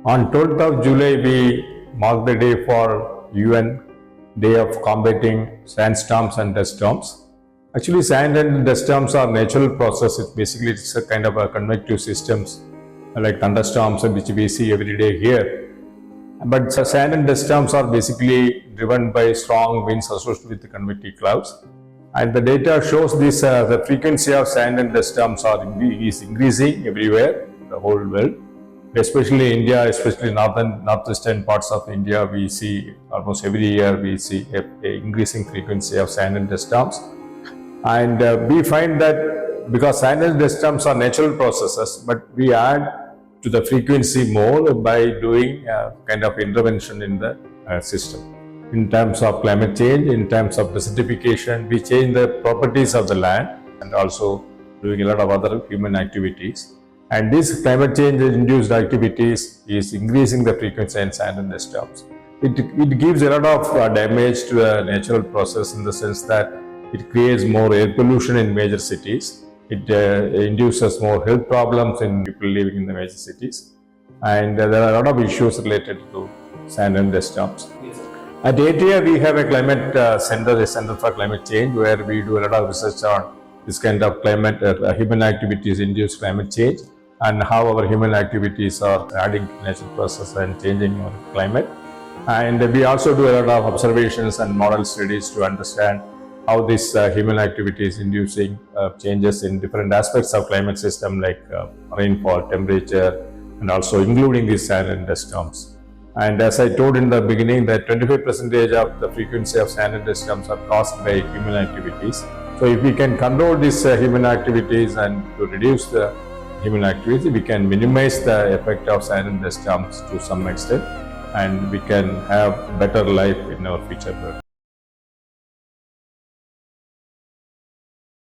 On 12th of July, we mark the day for UN Day of Combating Sandstorms and Dust Storms. Actually, sand and dust storms are natural process. It's a kind of a convective systems like thunderstorms which we see every day here. But sand and dust storms are basically driven by strong winds associated with the convective clouds. And the data shows this the frequency of sand and dust storms is increasing everywhere, the whole world. Especially India, especially northeastern parts of India, we see almost every year we see a increasing frequency of sand and dust storms. And we find that because sand and dust storms are natural processes, but we add to the frequency more by doing kind of intervention in the system. In terms of climate change, in terms of desertification, we change the properties of the land and also doing a lot of other human activities. And this climate change induced activities is increasing the frequency in sand and dust storms. It gives a lot of damage to the natural process in the sense that it creates more air pollution in major cities. It induces more health problems in people living in the major cities. And there are a lot of issues related to sand and dust storms. At Atria, we have a climate center, a Center for Climate Change, where we do a lot of research on this kind of climate, human activities induce climate change, and how our human activities are adding to natural process and changing our climate. And we also do a lot of observations and model studies to understand how this human activity is inducing changes in different aspects of climate system like rainfall, temperature, and also including the sand and dust storms. And as I told in the beginning, that 25% of the frequency of sand and dust storms are caused by human activities. So if we can control these human activities and to reduce the human activity, we can minimize the effect of sand and dust storms to some extent, and we can have better life in our future world.